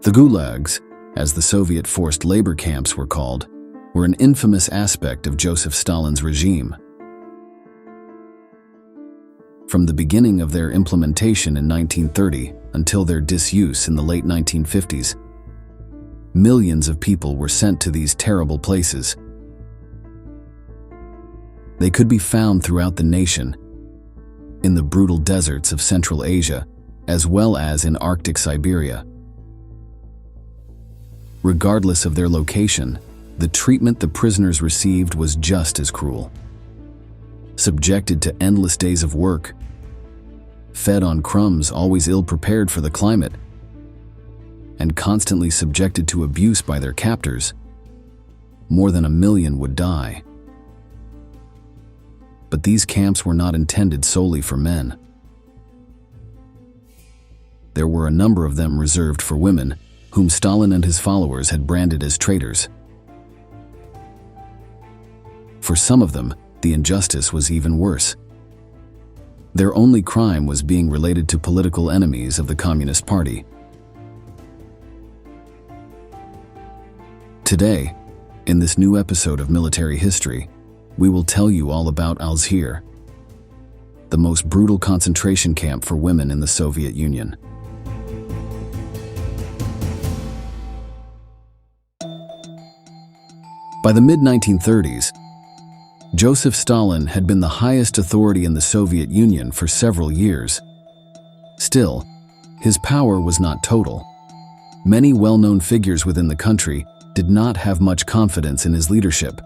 The gulags, as the Soviet forced labor camps were called, were an infamous aspect of Joseph Stalin's regime. From the beginning of their implementation in 1930 until their disuse in the late 1950s, millions of people were sent to these terrible places. They could be found throughout the nation, in the brutal deserts of Central Asia, as well as in Arctic Siberia. Regardless of their location, the treatment the prisoners received was just as cruel. Subjected to endless days of work, fed on crumbs always ill-prepared for the climate, and constantly subjected to abuse by their captors, more than 1 million would die. But these camps were not intended solely for men. There were a number of them reserved for women, whom Stalin and his followers had branded as traitors. For some of them, the injustice was even worse. Their only crime was being related to political enemies of the Communist Party. Today, in this new episode of Military History, we will tell you all about Alzhir, the most brutal concentration camp for women in the Soviet Union. By the mid-1930s, Joseph Stalin had been the highest authority in the Soviet Union for several years. Still, his power was not total. Many well-known figures within the country did not have much confidence in his leadership.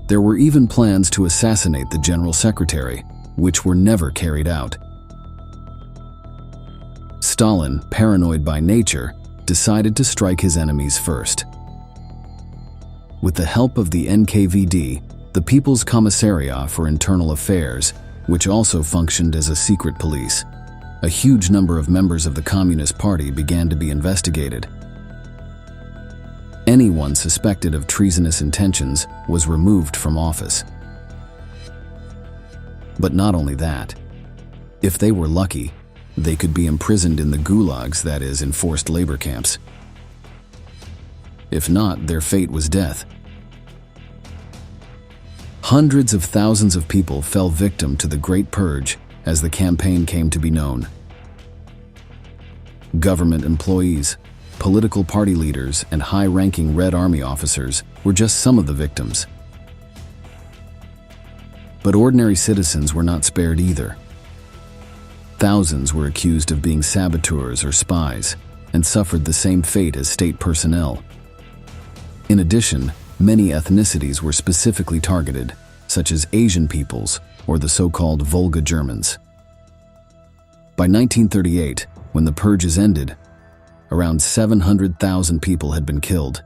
There were even plans to assassinate the General Secretary, which were never carried out. Stalin, paranoid by nature, decided to strike his enemies first. With the help of the NKVD, the People's Commissariat for Internal Affairs, which also functioned as a secret police, a huge number of members of the Communist Party began to be investigated. Anyone suspected of treasonous intentions was removed from office. But not only that. If they were lucky, they could be imprisoned in the gulags, that is, in forced labor camps. If not, their fate was death. Hundreds of thousands of people fell victim to the Great Purge as the campaign came to be known. Government employees, political party leaders, and high-ranking Red Army officers were just some of the victims. But ordinary citizens were not spared either. Thousands were accused of being saboteurs or spies and suffered the same fate as state personnel. In addition, many ethnicities were specifically targeted, such as Asian peoples or the so-called Volga Germans. By 1938, when the purges ended, around 700,000 people had been killed.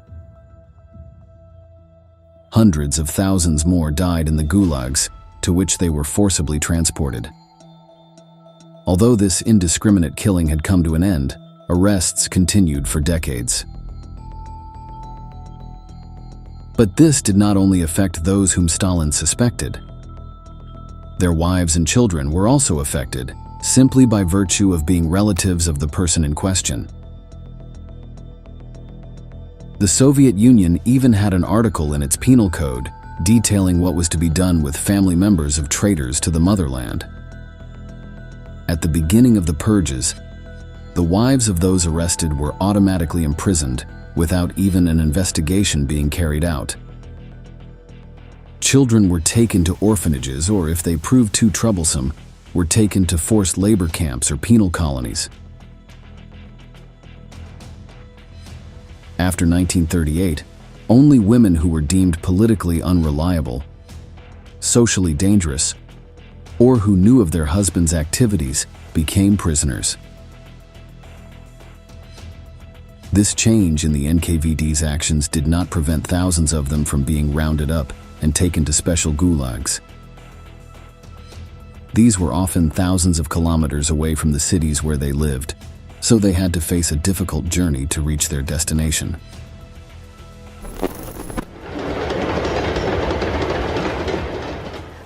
Hundreds of thousands more died in the gulags, to which they were forcibly transported. Although this indiscriminate killing had come to an end, arrests continued for decades. But this did not only affect those whom Stalin suspected. Their wives and children were also affected, simply by virtue of being relatives of the person in question. The Soviet Union even had an article in its penal code detailing what was to be done with family members of traitors to the motherland. At the beginning of the purges, the wives of those arrested were automatically imprisoned without even an investigation being carried out. Children were taken to orphanages, or if they proved too troublesome, were taken to forced labor camps or penal colonies. After 1938, only women who were deemed politically unreliable, socially dangerous, or who knew of their husband's activities became prisoners. This change in the NKVD's actions did not prevent thousands of them from being rounded up and taken to special gulags. These were often thousands of kilometers away from the cities where they lived, so they had to face a difficult journey to reach their destination.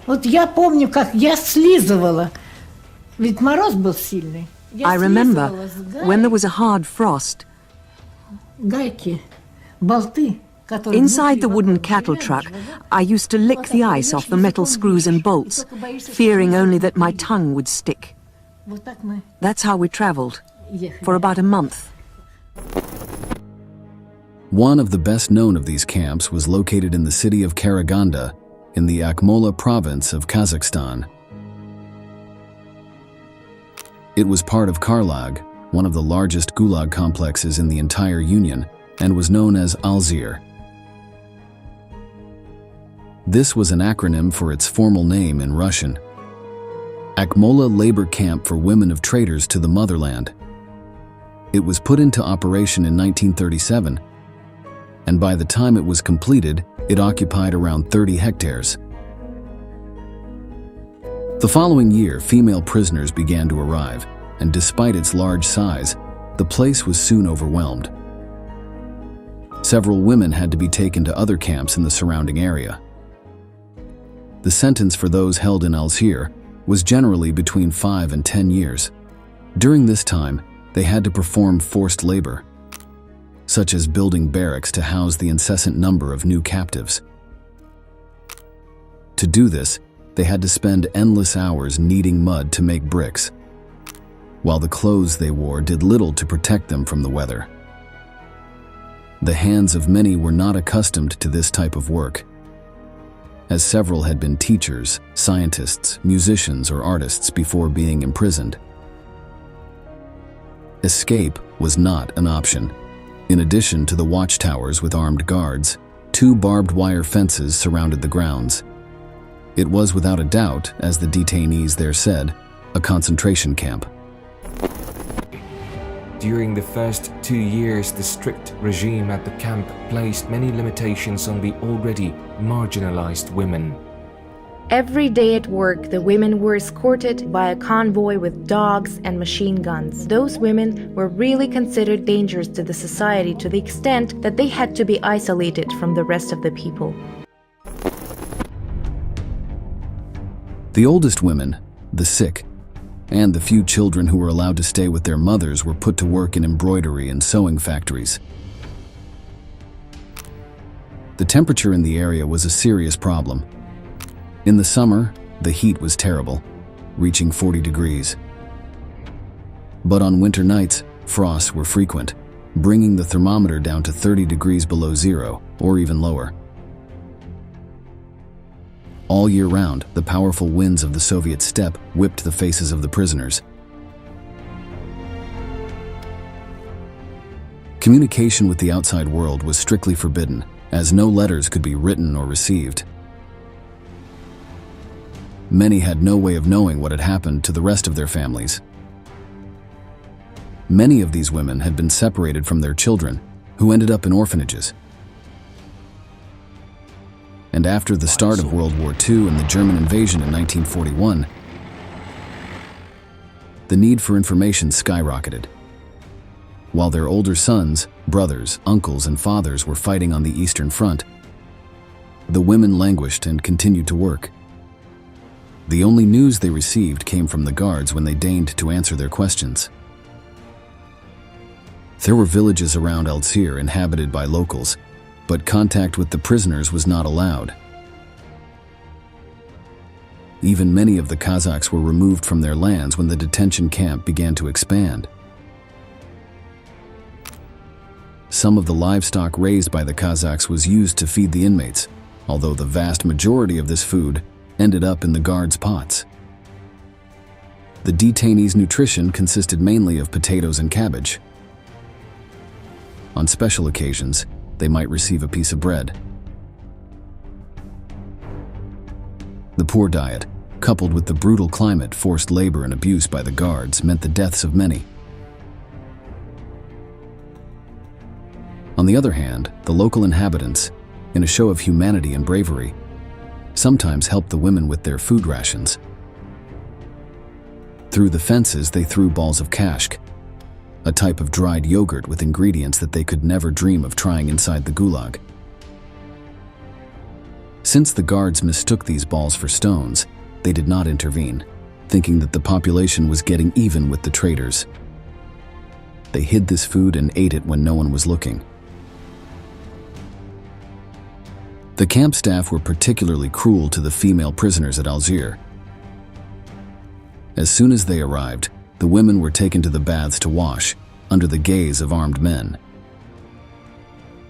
Вот я помню, как я слизывала, ведь мороз был сильный. I remember when there was a hard frost, гайки, болты, которые... Inside the wooden cattle truck, I used to lick the ice off the metal screws and bolts, fearing only that my tongue would stick. Вот так мы That's how we traveled, ехали. for about a month. One of the best known of these camps was located in the city of Karaganda in the Akmola province of Kazakhstan. It was part of Karlag, one of the largest gulag complexes in the entire Union, and was known as Alzir. This was an acronym for its formal name in Russian. Akmola Labor Camp for Women of Traitors to the Motherland. It was put into operation in 1937, and by the time it was completed, it occupied around 30 hectares. The following year, female prisoners began to arrive, and despite its large size, the place was soon overwhelmed. Several women had to be taken to other camps in the surrounding area. The sentence for those held in Alzir was generally between 5 and 10 years. During this time, they had to perform forced labor, such as building barracks to house the incessant number of new captives. To do this, they had to spend endless hours kneading mud to make bricks, while the clothes they wore did little to protect them from the weather. The hands of many were not accustomed to this type of work, as several had been teachers, scientists, musicians, or artists before being imprisoned. Escape was not an option. In addition to the watchtowers with armed guards, 2 barbed wire fences surrounded the grounds. It was without a doubt, as the detainees there said, a concentration camp. During the first 2 years, the strict regime at the camp placed many limitations on the already marginalized women. Every day at work, the women were escorted by a convoy with dogs and machine guns. Those women were really considered dangerous to the society to the extent that they had to be isolated from the rest of the people. The oldest women, the sick, and the few children who were allowed to stay with their mothers were put to work in embroidery and sewing factories. The temperature in the area was a serious problem. In the summer, the heat was terrible, reaching 40 degrees. But on winter nights, frosts were frequent, bringing the thermometer down to 30 degrees below zero, or even lower. All year round, the powerful winds of the Soviet steppe whipped the faces of the prisoners. Communication with the outside world was strictly forbidden, as no letters could be written or received. Many had no way of knowing what had happened to the rest of their families. Many of these women had been separated from their children, who ended up in orphanages. And after the start of World War II and the German invasion in 1941, the need for information skyrocketed. While their older sons, brothers, uncles, and fathers were fighting on the Eastern Front, the women languished and continued to work. The only news they received came from the guards when they deigned to answer their questions. There were villages around Alzir inhabited by locals, but contact with the prisoners was not allowed. Even many of the Kazakhs were removed from their lands when the detention camp began to expand. Some of the livestock raised by the Kazakhs was used to feed the inmates, although the vast majority of this food ended up in the guards' pots. The detainees' nutrition consisted mainly of potatoes and cabbage. On special occasions, they might receive a piece of bread. The poor diet, coupled with the brutal climate, forced labor and abuse by the guards, meant the deaths of many. On the other hand, the local inhabitants, in a show of humanity and bravery, sometimes helped the women with their food rations. Through the fences, they threw balls of kashk, a type of dried yogurt with ingredients that they could never dream of trying inside the gulag. Since the guards mistook these balls for stones, they did not intervene, thinking that the population was getting even with the traitors. They hid this food and ate it when no one was looking. The camp staff were particularly cruel to the female prisoners at Algiers. As soon as they arrived, the women were taken to the baths to wash, under the gaze of armed men.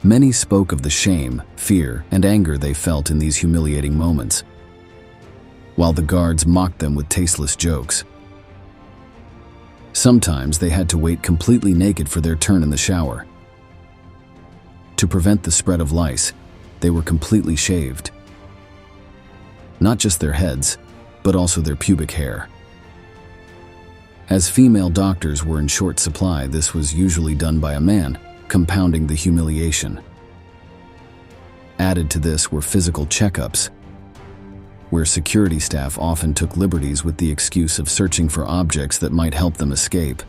Many spoke of the shame, fear, and anger they felt in these humiliating moments, while the guards mocked them with tasteless jokes. Sometimes they had to wait completely naked for their turn in the shower. To prevent the spread of lice, they were completely shaved. Not just their heads, but also their pubic hair. As female doctors were in short supply, this was usually done by a man, compounding the humiliation. Added to this were physical checkups, where security staff often took liberties with the excuse of searching for objects that might help them escape.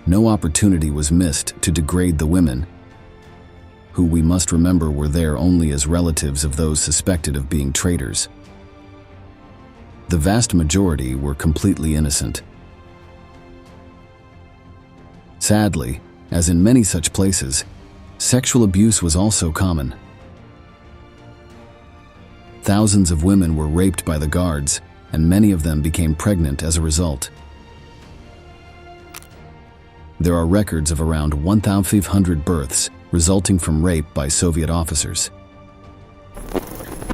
No opportunity was missed to degrade the women, who we must remember were there only as relatives of those suspected of being traitors. The vast majority were completely innocent. Sadly, as in many such places, sexual abuse was also common. Thousands of women were raped by the guards, and many of them became pregnant as a result. There are records of around 1,500 births resulting from rape by Soviet officers.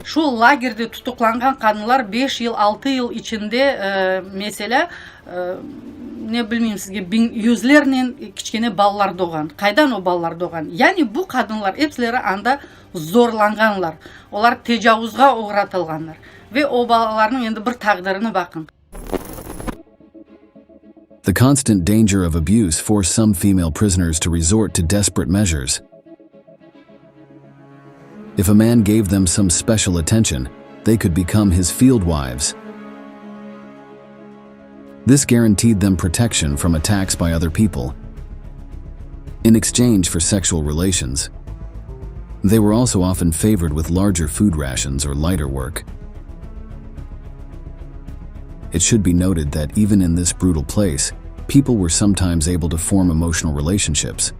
Шул лагерде тутукланган кадынлар 5 yıl 6 yıl içinde mesela ne bilmeyim sizge yüzlerinin kichkene ballar doğan. Kaydan o ballar doğan? Yani bu kadınlar hepsileri anda zorlanganlar. Olar tecavüzga uğratılganlar. Ve o balaların endi bir taqdirini bakın. The constant danger of abuse forced some female prisoners to resort to desperate measures. If a man gave them some special attention, they could become his field wives. This guaranteed them protection from attacks by other people. In exchange for sexual relations, they were also often favored with larger food rations or lighter work. It should be noted that even in this brutal place, people were sometimes able to form emotional relationships.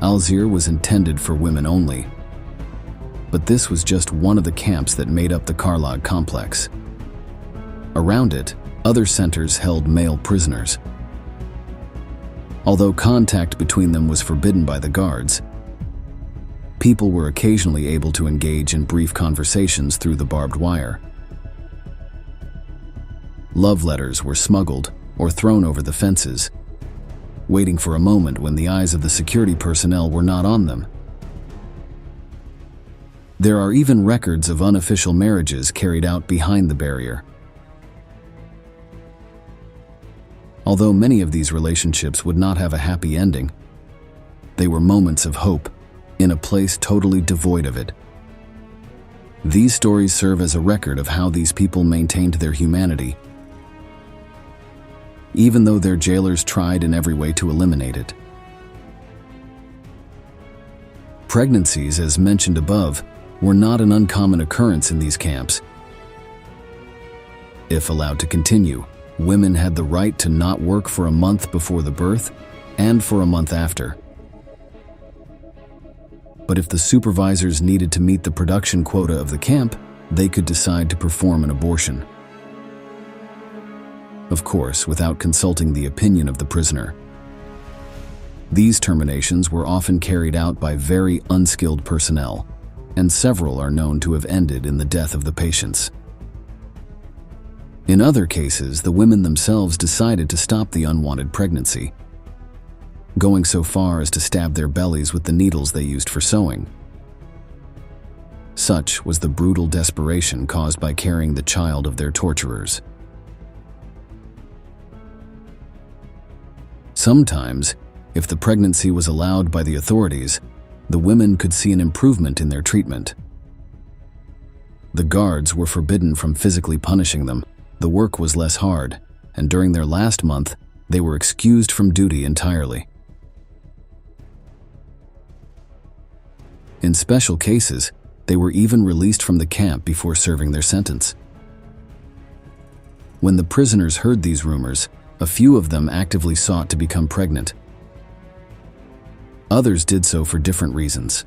Algiers was intended for women only, but this was just one of the camps that made up the Karlag complex. Around it, other centers held male prisoners. Although contact between them was forbidden by the guards, people were occasionally able to engage in brief conversations through the barbed wire. Love letters were smuggled or thrown over the fences, waiting for a moment when the eyes of the security personnel were not on them. There are even records of unofficial marriages carried out behind the barrier. Although many of these relationships would not have a happy ending, they were moments of hope in a place totally devoid of it. These stories serve as a record of how these people maintained their humanity, even though their jailers tried in every way to eliminate it. Pregnancies, as mentioned above, were not an uncommon occurrence in these camps. If allowed to continue, women had the right to not work for a month before the birth and for a month after. But if the supervisors needed to meet the production quota of the camp, they could decide to perform an abortion. Of course, without consulting the opinion of the prisoner. These terminations were often carried out by very unskilled personnel, and several are known to have ended in the death of the patients. In other cases, the women themselves decided to stop the unwanted pregnancy, going so far as to stab their bellies with the needles they used for sewing. Such was the brutal desperation caused by carrying the child of their torturers. Sometimes, if the pregnancy was allowed by the authorities, the women could see an improvement in their treatment. The guards were forbidden from physically punishing them. The work was less hard, and during their last month, they were excused from duty entirely. In special cases, they were even released from the camp before serving their sentence. When the prisoners heard these rumors, a few of them actively sought to become pregnant. Others did so for different reasons.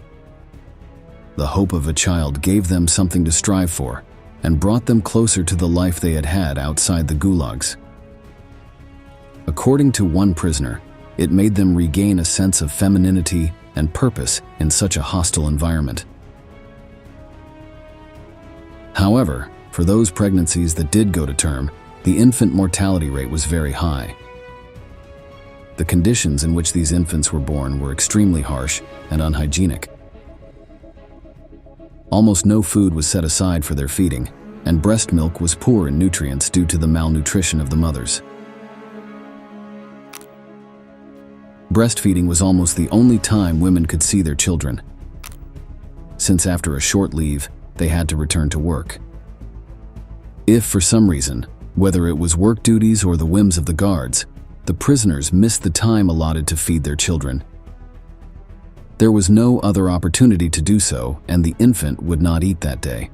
The hope of a child gave them something to strive for and brought them closer to the life they had had outside the gulags. According to one prisoner, it made them regain a sense of femininity and purpose in such a hostile environment. However, for those pregnancies that did go to term, the infant mortality rate was very high. The conditions in which these infants were born were extremely harsh and unhygienic. Almost no food was set aside for their feeding, and breast milk was poor in nutrients due to the malnutrition of the mothers. Breastfeeding was almost the only time women could see their children, since after a short leave, they had to return to work. If for some reason, whether it was work duties or the whims of the guards, the prisoners missed the time allotted to feed their children, there was no other opportunity to do so, and the infant would not eat that day.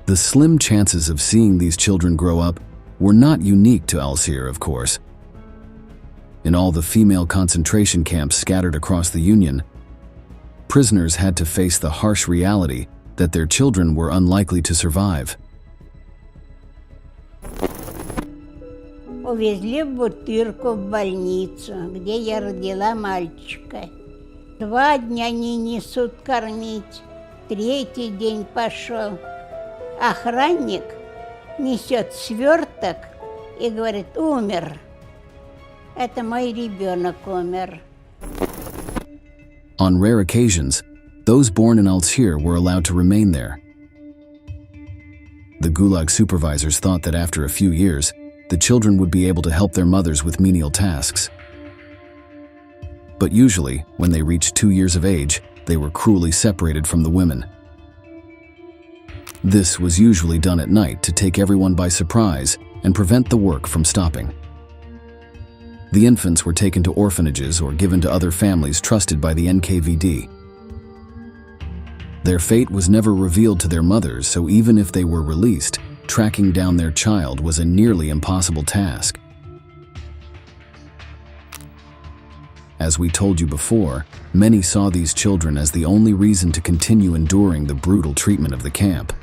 The slim chances of seeing these children grow up were not unique to Al-Sir, of course. In all the female concentration camps scattered across the Union, prisoners had to face the harsh reality that their children were unlikely to survive. Увезли в Бутырку в больницу, где я родила мальчика. 2 дня не несут кормить, 3-й день пошел. Охранник несет сверток и говорит: умер. Это мой ребенок умер. On rare occasions, those born in Al-Sir were allowed to remain there. The Gulag supervisors thought that after a few years, the children would be able to help their mothers with menial tasks. But usually, when they reached 2 years of age, they were cruelly separated from the women. This was usually done at night to take everyone by surprise and prevent the work from stopping. The infants were taken to orphanages or given to other families trusted by the NKVD. Their fate was never revealed to their mothers, so even if they were released, tracking down their child was a nearly impossible task. As we told you before, many saw these children as the only reason to continue enduring the brutal treatment of the camp.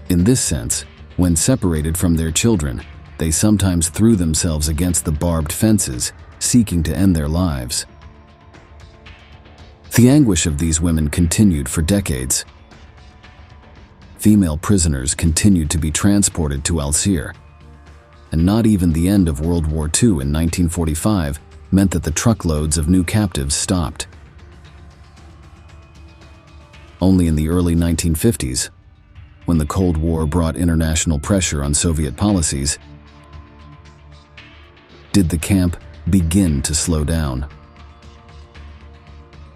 In this sense, when separated from their children, they sometimes threw themselves against the barbed fences, seeking to end their lives. The anguish of these women continued for decades. Female prisoners continued to be transported to Al-Sir, and not even the end of World War II in 1945 meant that the truckloads of new captives stopped. Only in the early 1950s, when the Cold War brought international pressure on Soviet policies, did the camp begin to slow down.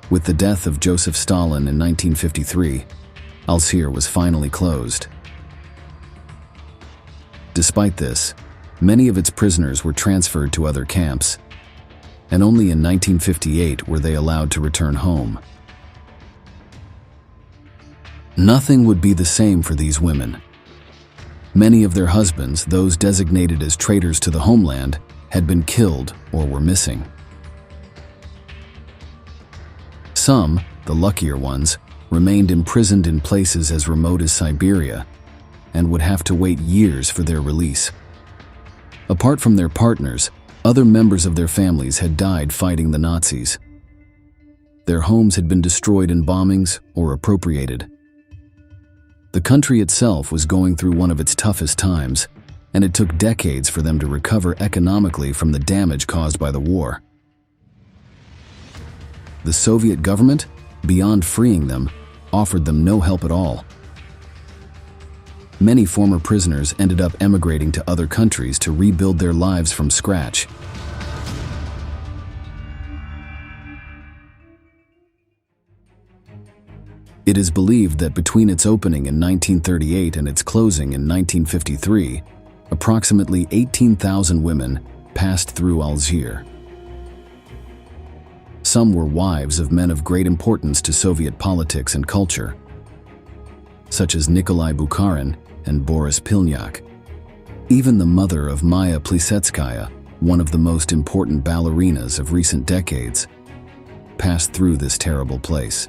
With the death of Joseph Stalin in 1953, Al-Sir was finally closed. Despite this, many of its prisoners were transferred to other camps, and only in 1958 were they allowed to return home. Nothing would be the same for these women. Many of their husbands, those designated as traitors to the homeland, had been killed or were missing. Some, the luckier ones, remained imprisoned in places as remote as Siberia and would have to wait years for their release. Apart from their partners, other members of their families had died fighting the Nazis. Their homes had been destroyed in bombings or appropriated. The country itself was going through one of its toughest times, and it took decades for them to recover economically from the damage caused by the war. The Soviet government, beyond freeing them, offered them no help at all. Many former prisoners ended up emigrating to other countries to rebuild their lives from scratch. It is believed that between its opening in 1938 and its closing in 1953, approximately 18,000 women passed through Al-Sir. Some were wives of men of great importance to Soviet politics and culture, such as Nikolai Bukharin and Boris Pilnyak. Even the mother of Maya Plisetskaya, one of the most important ballerinas of recent decades, passed through this terrible place.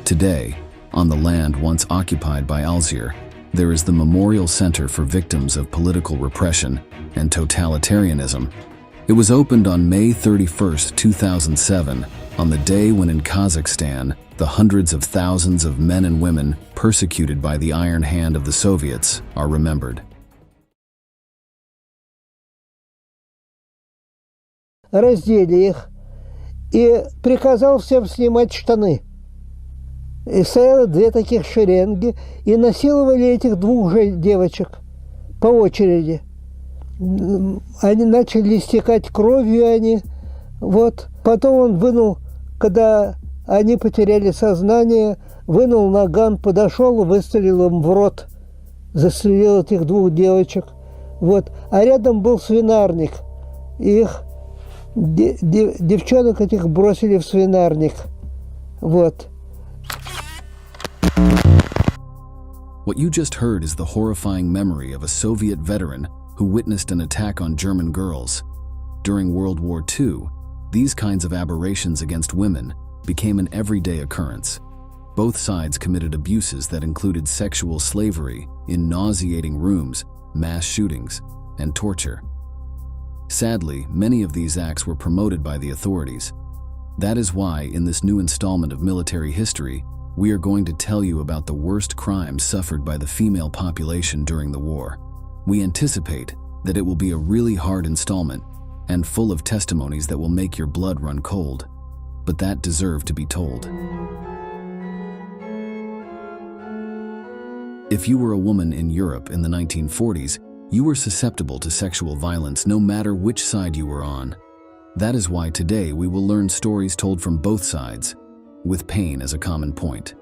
Today, on the land once occupied by Alzir, there is the Memorial Center for Victims of Political Repression and Totalitarianism. It was opened on May 31, 2007, on the day when in Kazakhstan, the hundreds of thousands of men and women persecuted by the iron hand of the Soviets are remembered. Раздели их и приказал всем снимать штаны. И стояло две таких шеренги, и насиловали этих двух же девочек по очереди. Они начали истекать кровью, вот. Потом он вынул, когда они потеряли сознание, вынул наган, подошел, выстрелил им в рот, застрелил этих двух девочек. Вот. А рядом был свинарник. Их девчонок этих бросили в свинарник. Вот. What you just heard is the horrifying memory of a Soviet veteran who witnessed an attack on German girls. During World War II, these kinds of aberrations against women became an everyday occurrence. Both sides committed abuses that included sexual slavery in nauseating rooms, mass shootings, and torture. Sadly, many of these acts were promoted by the authorities. That is why, in this new installment of Military History, we are going to tell you about the worst crimes suffered by the female population during the war. We anticipate that it will be a really hard installment and full of testimonies that will make your blood run cold, but that deserve to be told. If you were a woman in Europe in the 1940s, you were susceptible to sexual violence no matter which side you were on. That is why today we will learn stories told from both sides, with pain as a common point.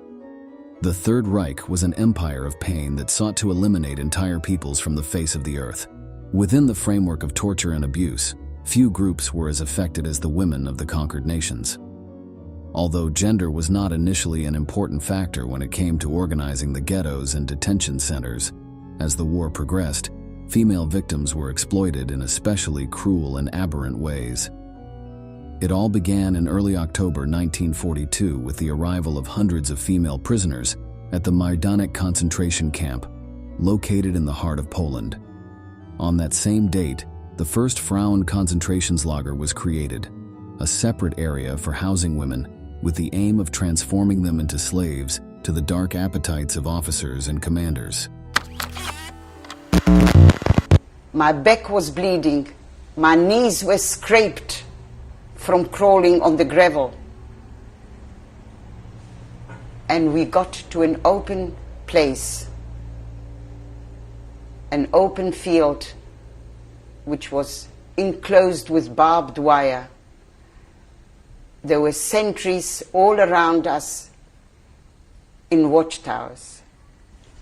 The Third Reich was an empire of pain that sought to eliminate entire peoples from the face of the earth. Within the framework of torture and abuse, few groups were as affected as the women of the conquered nations. Although gender was not initially an important factor when it came to organizing the ghettos and detention centers, as the war progressed, female victims were exploited in especially cruel and aberrant ways. It all began in early October 1942 with the arrival of hundreds of female prisoners at the Majdanek concentration camp, located in the heart of Poland. On that same date, the first Frauen Konzentrationslager was created, a separate area for housing women with the aim of transforming them into slaves to the dark appetites of officers and commanders. My back was bleeding, my knees were scraped from crawling on the gravel. And we got to an open place, an open field which was enclosed with barbed wire. There were sentries all around us in watchtowers.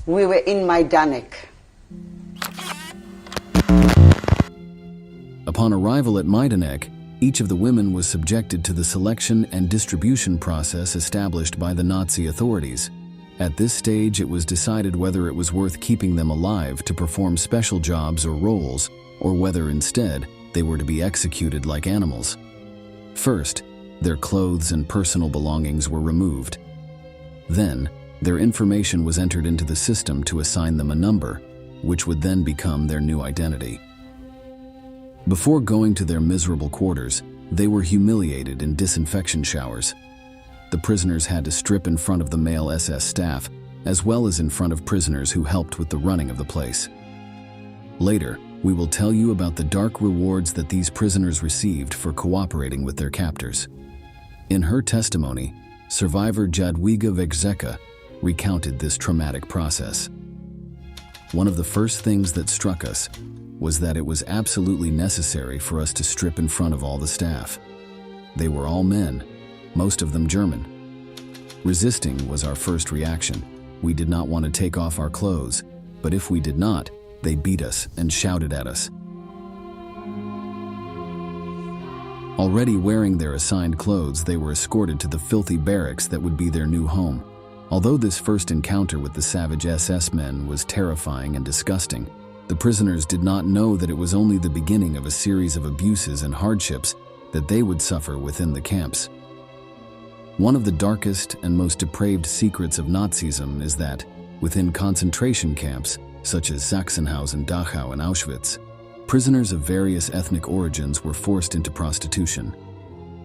We were in Majdanek. Upon arrival at Majdanek, each of the women was subjected to the selection and distribution process established by the Nazi authorities. At this stage, it was decided whether it was worth keeping them alive to perform special jobs or roles, or whether instead they were to be executed like animals. First, their clothes and personal belongings were removed. Then, their information was entered into the system to assign them a number, which would then become their new identity. Before going to their miserable quarters, they were humiliated in disinfection showers. The prisoners had to strip in front of the male SS staff, as well as in front of prisoners who helped with the running of the place. Later, we will tell you about the dark rewards that these prisoners received for cooperating with their captors. In her testimony, survivor Jadwiga Wegzeka recounted this traumatic process. One of the first things that struck us was that it was absolutely necessary for us to strip in front of all the staff. They were all men, most of them German. Resisting was our first reaction. We did not want to take off our clothes, but if we did not, they beat us and shouted at us. Already wearing their assigned clothes, they were escorted to the filthy barracks that would be their new home. Although this first encounter with the savage SS men was terrifying and disgusting, the prisoners did not know that it was only the beginning of a series of abuses and hardships that they would suffer within the camps. One of the darkest and most depraved secrets of Nazism is that, within concentration camps, such as Sachsenhausen, Dachau, and Auschwitz, prisoners of various ethnic origins were forced into prostitution.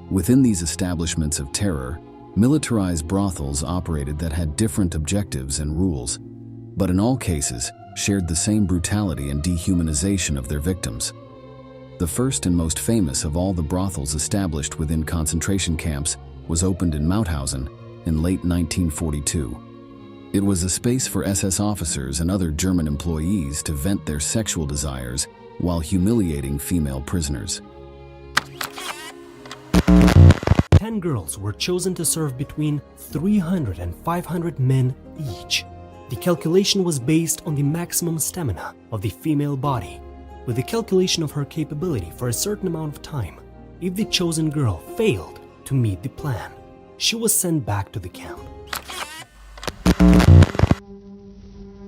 Within these establishments of terror, militarized brothels operated that had different objectives and rules, but in all cases shared the same brutality and dehumanization of their victims. The first and most famous of all the brothels established within concentration camps was opened in Mauthausen in late 1942. It was a space for SS officers and other German employees to vent their sexual desires while humiliating female prisoners. 10 girls were chosen to serve between 300 and 500 men each. The calculation was based on the maximum stamina of the female body, with the calculation of her capability for a certain amount of time. If the chosen girl failed to meet the plan, she was sent back to the camp.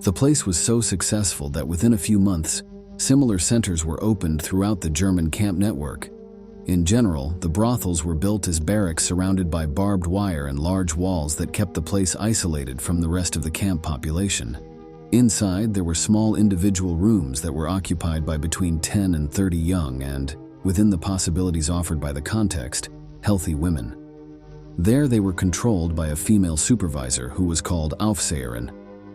The place was so successful that within a few months, similar centers were opened throughout the German camp network. In general, the brothels were built as barracks surrounded by barbed wire and large walls that kept the place isolated from the rest of the camp population. Inside, there were small individual rooms that were occupied by between 10 and 30 young and, within the possibilities offered by the context, healthy women. There they were controlled by a female supervisor who was called Aufseherin,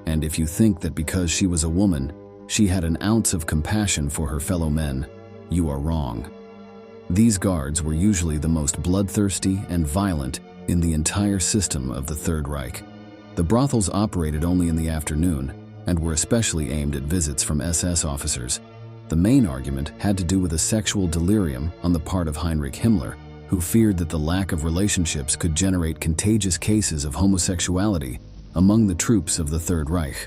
and if you think that because she was a woman, she had an ounce of compassion for her fellow men, you are wrong. These guards were usually the most bloodthirsty and violent in the entire system of the Third Reich. The brothels operated only in the afternoon and were especially aimed at visits from SS officers. The main argument had to do with a sexual delirium on the part of Heinrich Himmler, who feared that the lack of relationships could generate contagious cases of homosexuality among the troops of the Third Reich.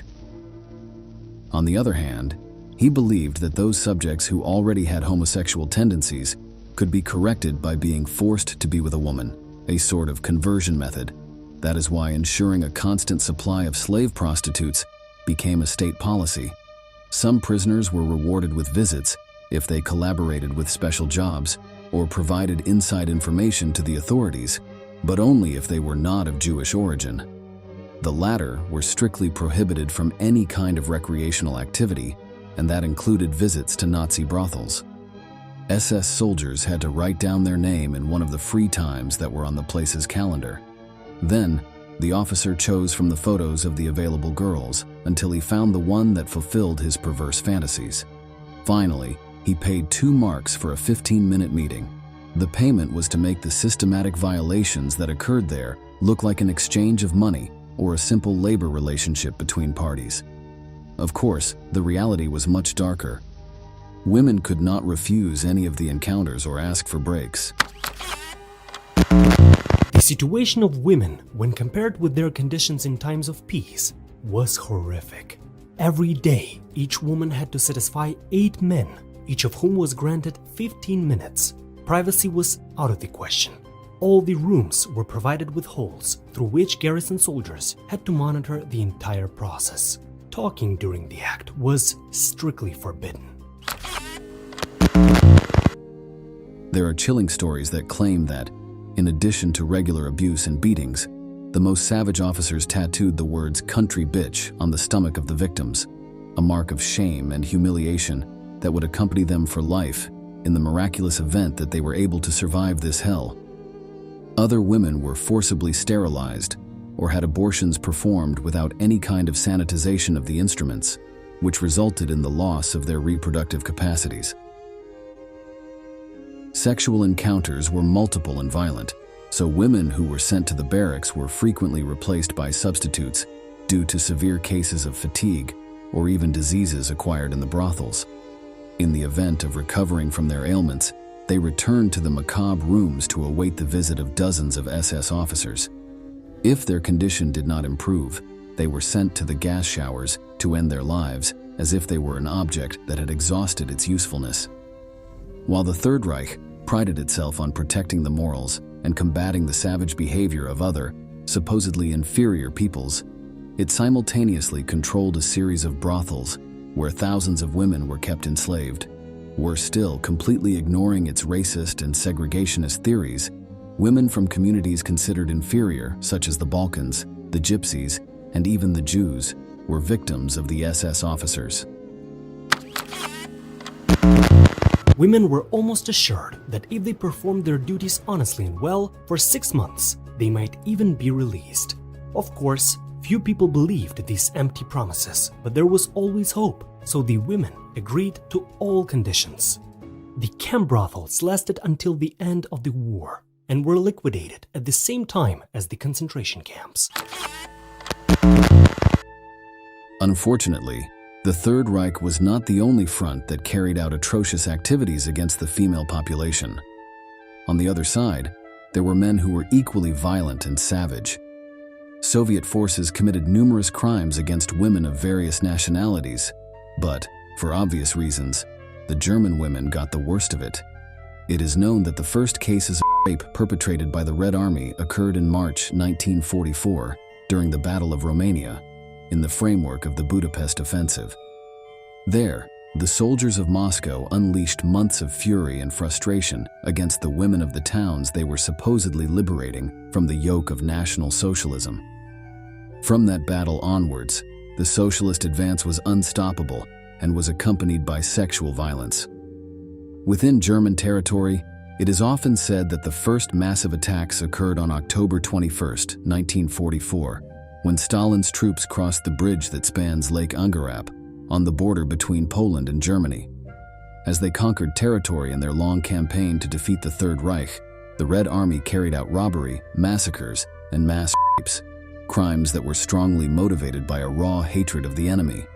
On the other hand, he believed that those subjects who already had homosexual tendencies could be corrected by being forced to be with a woman, a sort of conversion method. That is why ensuring a constant supply of slave prostitutes became a state policy. Some prisoners were rewarded with visits if they collaborated with special jobs or provided inside information to the authorities, but only if they were not of Jewish origin. The latter were strictly prohibited from any kind of recreational activity, and that included visits to Nazi brothels. SS soldiers had to write down their name in one of the free times that were on the place's calendar. Then, the officer chose from the photos of the available girls until he found the one that fulfilled his perverse fantasies. Finally, he paid 2 marks for a 15-minute meeting. The payment was to make the systematic violations that occurred there look like an exchange of money or a simple labor relationship between parties. Of course, the reality was much darker. Women could not refuse any of the encounters or ask for breaks. The situation of women, when compared with their conditions in times of peace, was horrific. Every day, each woman had to satisfy 8 men, each of whom was granted 15 minutes. Privacy was out of the question. All the rooms were provided with holes through which garrison soldiers had to monitor the entire process. Talking during the act was strictly forbidden. There are chilling stories that claim that, in addition to regular abuse and beatings, the most savage officers tattooed the words "country bitch" on the stomach of the victims, a mark of shame and humiliation that would accompany them for life in the miraculous event that they were able to survive this hell. Other women were forcibly sterilized or had abortions performed without any kind of sanitization of the instruments, which resulted in the loss of their reproductive capacities. Sexual encounters were multiple and violent, so women who were sent to the barracks were frequently replaced by substitutes due to severe cases of fatigue or even diseases acquired in the brothels. In the event of recovering from their ailments, they returned to the macabre rooms to await the visit of dozens of SS officers. If their condition did not improve, they were sent to the gas showers to end their lives as if they were an object that had exhausted its usefulness. While the Third Reich prided itself on protecting the morals and combating the savage behavior of other, supposedly inferior peoples, it simultaneously controlled a series of brothels where thousands of women were kept enslaved. Worse still, completely ignoring its racist and segregationist theories, women from communities considered inferior, such as the Balkans, the Gypsies, and even the Jews, were victims of the SS officers. Women were almost assured that if they performed their duties honestly and well for 6 months, they might even be released. Of course, few people believed these empty promises, but there was always hope, so the women agreed to all conditions. The camp brothels lasted until the end of the war and were liquidated at the same time as the concentration camps. Unfortunately, the Third Reich was not the only front that carried out atrocious activities against the female population. On the other side, there were men who were equally violent and savage. Soviet forces committed numerous crimes against women of various nationalities, but, for obvious reasons, the German women got the worst of it. It is known that the first cases of rape perpetrated by the Red Army occurred in March 1944 during the Battle of Romania, in the framework of the Budapest Offensive. There, the soldiers of Moscow unleashed months of fury and frustration against the women of the towns they were supposedly liberating from the yoke of National Socialism. From that battle onwards, the socialist advance was unstoppable and was accompanied by sexual violence. Within German territory, it is often said that the first massive attacks occurred on October 21, 1944, when Stalin's troops crossed the bridge that spans Lake Ungarap on the border between Poland and Germany. As they conquered territory in their long campaign to defeat the Third Reich, the Red Army carried out robbery, massacres, and mass rapes, crimes that were strongly motivated by a raw hatred of the enemy.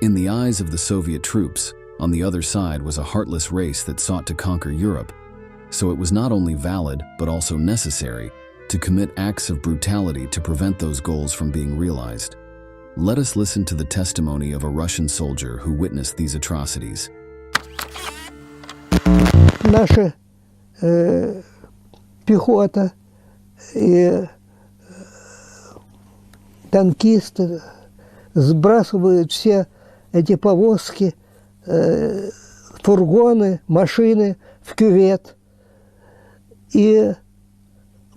In the eyes of the Soviet troops, on the other side was a heartless race that sought to conquer Europe, so it was not only valid but also necessary to commit acts of brutality to prevent those goals from being realized. Let us listen to the testimony of a Russian soldier who witnessed these atrocities. Наша пехота и танкисты сбрасывают все эти повозки, фургоны, машины в кювет. И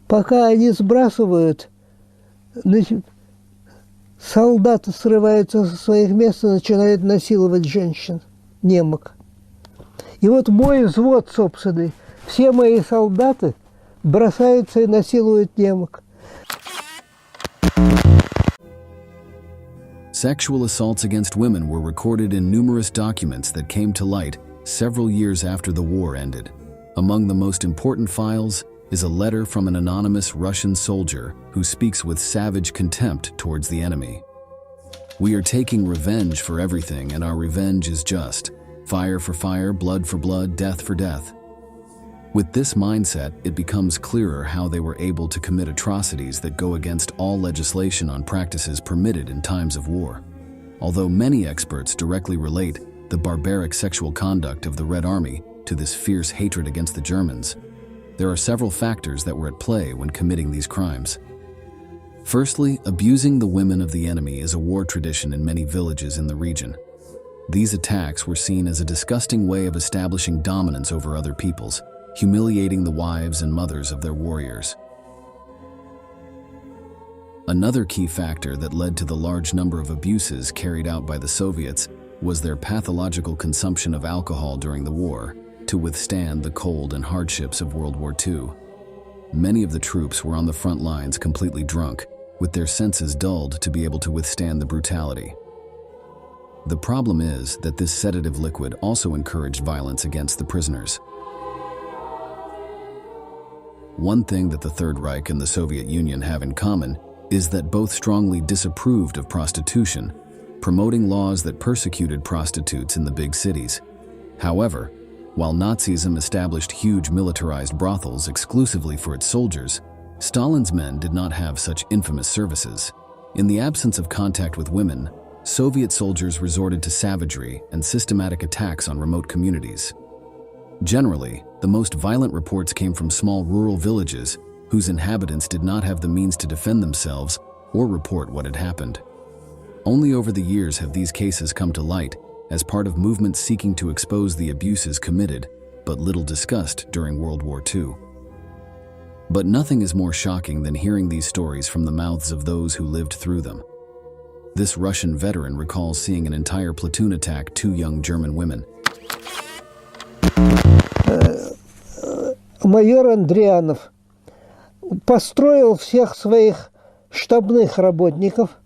пока они сбрасывают, солдаты срываются со своих мест и начинают насиловать женщин, немок. И вот мой взвод собственный, все мои солдаты бросаются и насилуют немок. Sexual assaults against women were recorded in numerous documents that came to light several years after the war ended. Among the most important files is a letter from an anonymous Russian soldier who speaks with savage contempt towards the enemy. "We are taking revenge for everything, and our revenge is just. Fire for fire, blood for blood, death for death." With this mindset, it becomes clearer how they were able to commit atrocities that go against all legislation on practices permitted in times of war. Although many experts directly relate the barbaric sexual conduct of the Red Army to this fierce hatred against the Germans, there are several factors that were at play when committing these crimes. Firstly, abusing the women of the enemy is a war tradition in many villages in the region. These attacks were seen as a disgusting way of establishing dominance over other peoples, humiliating the wives and mothers of their warriors. Another key factor that led to the large number of abuses carried out by the Soviets was their pathological consumption of alcohol during the war to withstand the cold and hardships of World War II. Many of the troops were on the front lines completely drunk, with their senses dulled to be able to withstand the brutality. The problem is that this sedative liquid also encouraged violence against the prisoners. One thing that the Third Reich and the Soviet Union have in common is that both strongly disapproved of prostitution, promoting laws that persecuted prostitutes in the big cities. However, while Nazism established huge militarized brothels exclusively for its soldiers, Stalin's men did not have such infamous services. In the absence of contact with women, Soviet soldiers resorted to savagery and systematic attacks on remote communities. Generally, the most violent reports came from small rural villages whose inhabitants did not have the means to defend themselves or report what had happened. Only over the years have these cases come to light as part of movements seeking to expose the abuses committed, but little discussed during World War II. But nothing is more shocking than hearing these stories from the mouths of those who lived through them. This Russian veteran recalls seeing an entire platoon attack 2 young German women. Майор Андрианов построил всех своих штабных работников,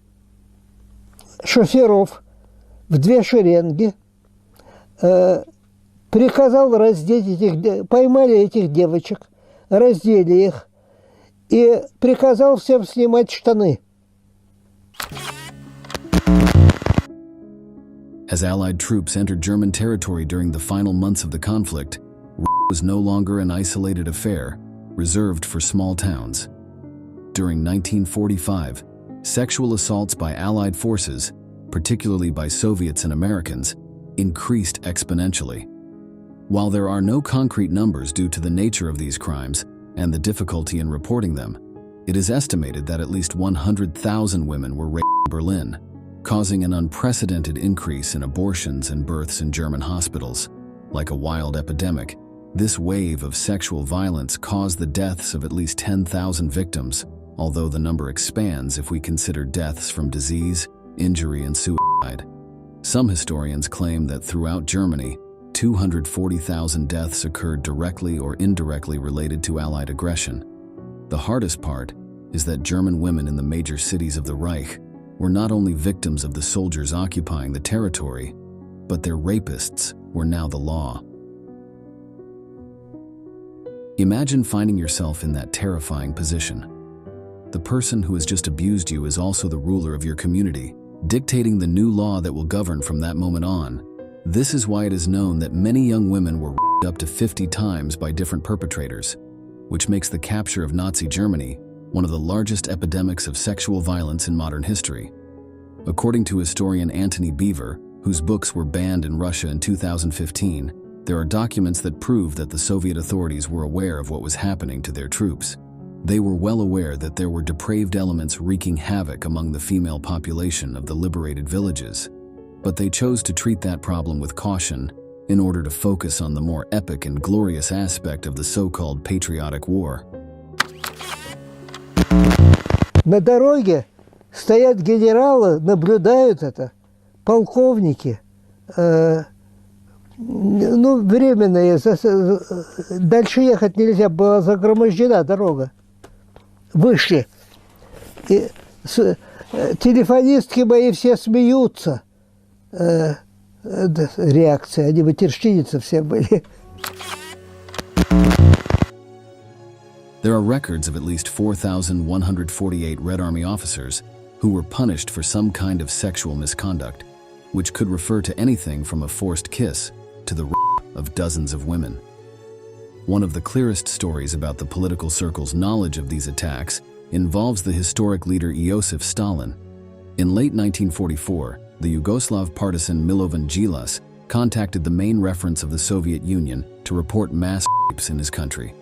шоферов в 2 шеренги, приказал раздеть поймали этих девочек, раздели их и приказал всем снимать штаны. As Allied troops entered German territory during the final months of the conflict, was no longer an isolated affair, reserved for small towns. During 1945, sexual assaults by Allied forces, particularly by Soviets and Americans, increased exponentially. While there are no concrete numbers due to the nature of these crimes and the difficulty in reporting them, it is estimated that at least 100,000 women were raped in Berlin, causing an unprecedented increase in abortions and births in German hospitals. Like a wild epidemic, this wave of sexual violence caused the deaths of at least 10,000 victims, although the number expands if we consider deaths from disease, injury, and suicide. Some historians claim that throughout Germany, 240,000 deaths occurred directly or indirectly related to Allied aggression. The hardest part is that German women in the major cities of the Reich were not only victims of the soldiers occupying the territory, but their rapists were now the law. Imagine finding yourself in that terrifying position. The person who has just abused you is also the ruler of your community, dictating the new law that will govern from that moment on. This is why it is known that many young women were raped up to 50 times by different perpetrators, which makes the capture of Nazi Germany one of the largest epidemics of sexual violence in modern history. According to historian Antony Beevor, whose books were banned in Russia in 2015, there are documents that prove that the Soviet authorities were aware of what was happening to their troops. They were well aware that there were depraved elements wreaking havoc among the female population of the liberated villages, but they chose to treat that problem with caution in order to focus on the more epic and glorious aspect of the so-called patriotic war. На дороге стоят генералы, наблюдают это, полковники, временные, дальше ехать нельзя, была загромождена дорога. Вышли. И телефонистки мои все смеются. Реакция, они матерщиницы все были. There are records of at least 4,148 Red Army officers who were punished for some kind of sexual misconduct, which could refer to anything from a forced kiss to the rape of dozens of women. One of the clearest stories about the political circle's knowledge of these attacks involves the historic leader Joseph Stalin. In late 1944, the Yugoslav partisan Milovan Djilas contacted the main reference of the Soviet Union to report mass rapes in his country.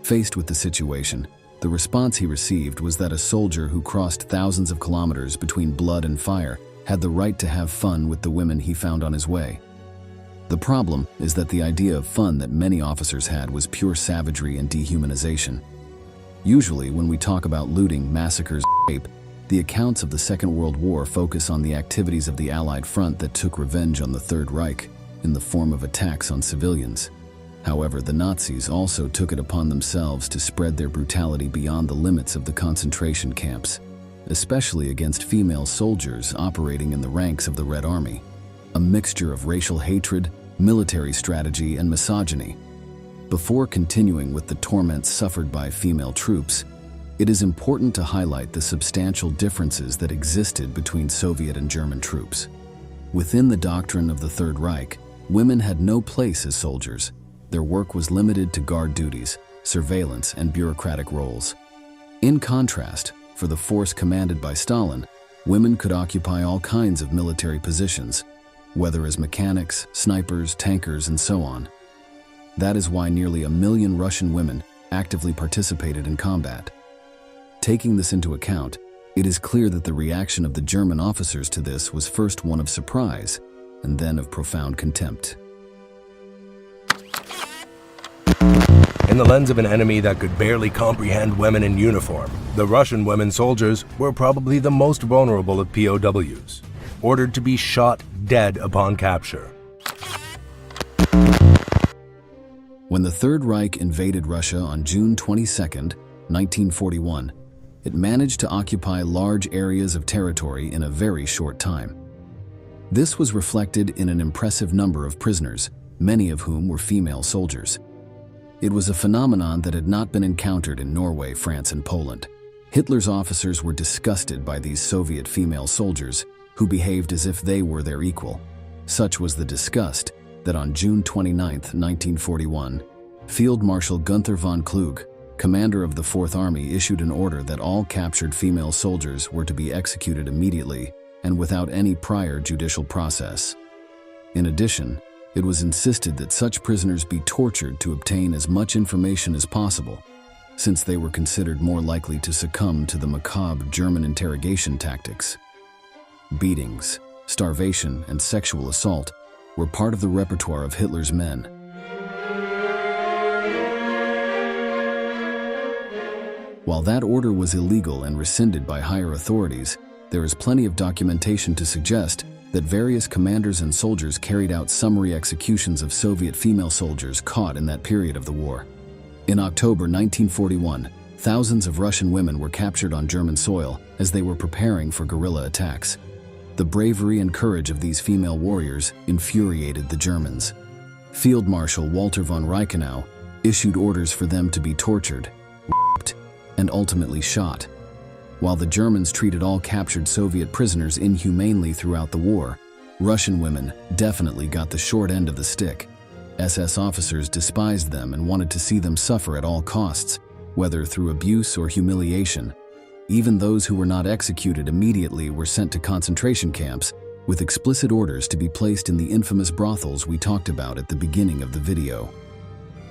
Faced with the situation, the response he received was that a soldier who crossed thousands of kilometers between blood and fire had the right to have fun with the women he found on his way. The problem is that the idea of fun that many officers had was pure savagery and dehumanization. Usually, when we talk about looting, massacres, rape, the accounts of the Second World War focus on the activities of the Allied front that took revenge on the Third Reich in the form of attacks on civilians. However, the Nazis also took it upon themselves to spread their brutality beyond the limits of the concentration camps, especially against female soldiers operating in the ranks of the Red Army. A mixture of racial hatred, military strategy, and misogyny. Before continuing with the torments suffered by female troops, it is important to highlight the substantial differences that existed between Soviet and German troops. Within the doctrine of the Third Reich, women had no place as soldiers. Their work was limited to guard duties, surveillance, and bureaucratic roles. In contrast, for the force commanded by Stalin, women could occupy all kinds of military positions, whether as mechanics, snipers, tankers, and so on. That is why nearly 1 million Russian women actively participated in combat. Taking this into account, it is clear that the reaction of the German officers to this was first one of surprise and then of profound contempt. In the lens of an enemy that could barely comprehend women in uniform, the Russian women soldiers were probably the most vulnerable of POWs, ordered to be shot dead upon capture. When the Third Reich invaded Russia on June 22, 1941, it managed to occupy large areas of territory in a very short time. This was reflected in an impressive number of prisoners, many of whom were female soldiers. It was a phenomenon that had not been encountered in Norway, France, and Poland. Hitler's officers were disgusted by these Soviet female soldiers, who behaved as if they were their equal. Such was the disgust that on June 29, 1941, Field Marshal Gunther von Kluge, commander of the Fourth Army, issued an order that all captured female soldiers were to be executed immediately and without any prior judicial process. In addition, it was insisted that such prisoners be tortured to obtain as much information as possible, since they were considered more likely to succumb to the macabre German interrogation tactics. Beatings, starvation, and sexual assault were part of the repertoire of Hitler's men. While that order was illegal and rescinded by higher authorities, there is plenty of documentation to suggest that various commanders and soldiers carried out summary executions of Soviet female soldiers caught in that period of the war. In October 1941, thousands of Russian women were captured on German soil as they were preparing for guerrilla attacks. The bravery and courage of these female warriors infuriated the Germans. Field Marshal Walter von Reichenau issued orders for them to be tortured, raped, and ultimately shot. While the Germans treated all captured Soviet prisoners inhumanely throughout the war, Russian women definitely got the short end of the stick. SS officers despised them and wanted to see them suffer at all costs, whether through abuse or humiliation. Even those who were not executed immediately were sent to concentration camps, with explicit orders to be placed in the infamous brothels we talked about at the beginning of the video.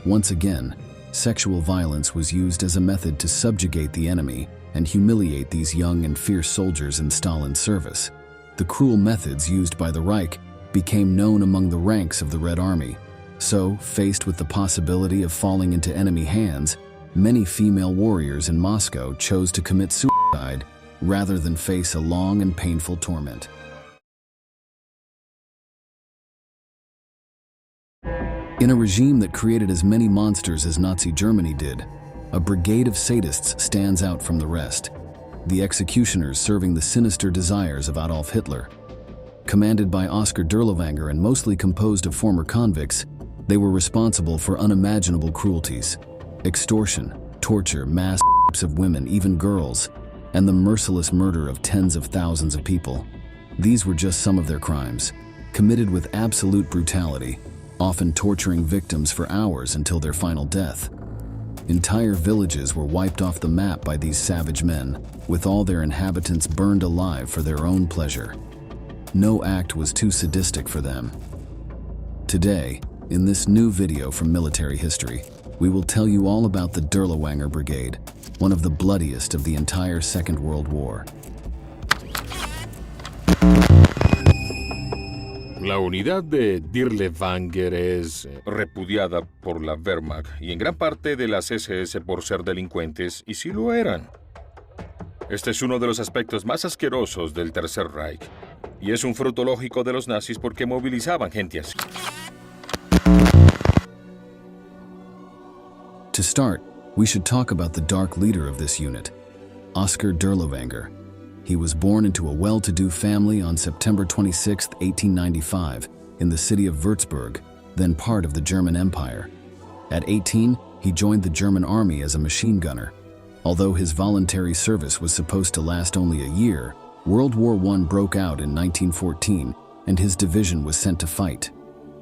Once again, sexual violence was used as a method to subjugate the enemy and humiliate these young and fierce soldiers in Stalin's service. The cruel methods used by the Reich became known among the ranks of the Red Army. So, faced with the possibility of falling into enemy hands, many female warriors in Moscow chose to commit suicide rather than face a long and painful torment. In a regime that created as many monsters as Nazi Germany did, a brigade of sadists stands out from the rest, the executioners serving the sinister desires of Adolf Hitler. Commanded by Oskar Dirlewanger and mostly composed of former convicts, they were responsible for unimaginable cruelties, extortion, torture, mass rapes of women, even girls, and the merciless murder of tens of thousands of people. These were just some of their crimes, committed with absolute brutality, often torturing victims for hours until their final death. Entire villages were wiped off the map by these savage men, with all their inhabitants burned alive for their own pleasure. No act was too sadistic for them. Today, in this new video from military history, we will tell you all about the Dirlewanger Brigade, one of the bloodiest of the entire Second World War. La unidad de Dirlewanger es repudiada por la Wehrmacht y en gran parte de las SS por ser delincuentes, y sí lo eran. Este es uno de los aspectos más asquerosos del Tercer Reich, y es un fruto lógico de los nazis porque movilizaban gente así. To start, we should talk about the dark leader of this unit, Oskar Dirlewanger. He was born into a well-to-do family on September 26, 1895, in the city of Würzburg, then part of the German Empire. At 18, he joined the German army as a machine gunner. Although his voluntary service was supposed to last only a year, World War I broke out in 1914, and his division was sent to fight.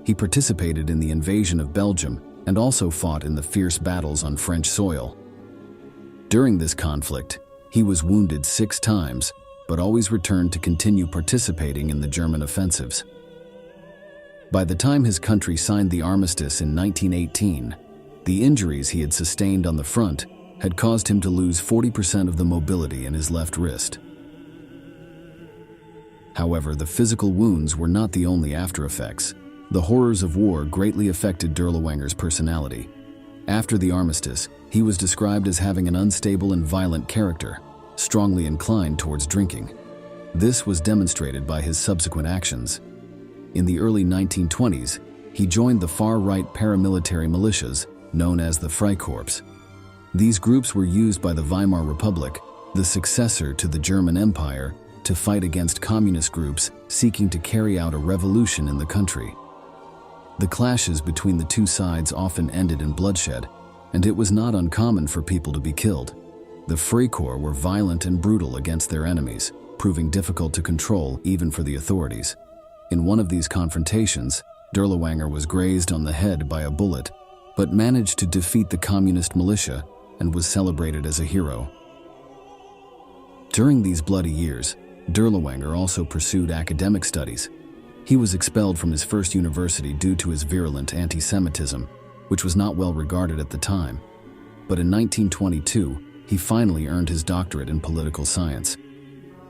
He participated in the invasion of Belgium and also fought in the fierce battles on French soil. During this conflict, he was wounded 6 times, but always returned to continue participating in the German offensives. By the time his country signed the armistice in 1918, The injuries he had sustained on the front had caused him to lose 40% of the mobility in his left wrist. However, the physical wounds were not the only after-effects. The horrors of war greatly affected Dirlewanger's personality. After the armistice, he was described as having an unstable and violent character, strongly inclined towards drinking. This was demonstrated by his subsequent actions. In the early 1920s, he joined the far-right paramilitary militias known as the Freikorps. These groups were used by the Weimar Republic, the successor to the German Empire, to fight against communist groups seeking to carry out a revolution in the country. The clashes between the two sides often ended in bloodshed, and it was not uncommon for people to be killed. The Freikorps were violent and brutal against their enemies, proving difficult to control even for the authorities. In one of these confrontations, Dirlewanger was grazed on the head by a bullet, but managed to defeat the communist militia and was celebrated as a hero. During these bloody years, Dirlewanger also pursued academic studies. He was expelled from his first university due to his virulent anti-Semitism, which was not well regarded at the time. But in 1922, he finally earned his doctorate in political science.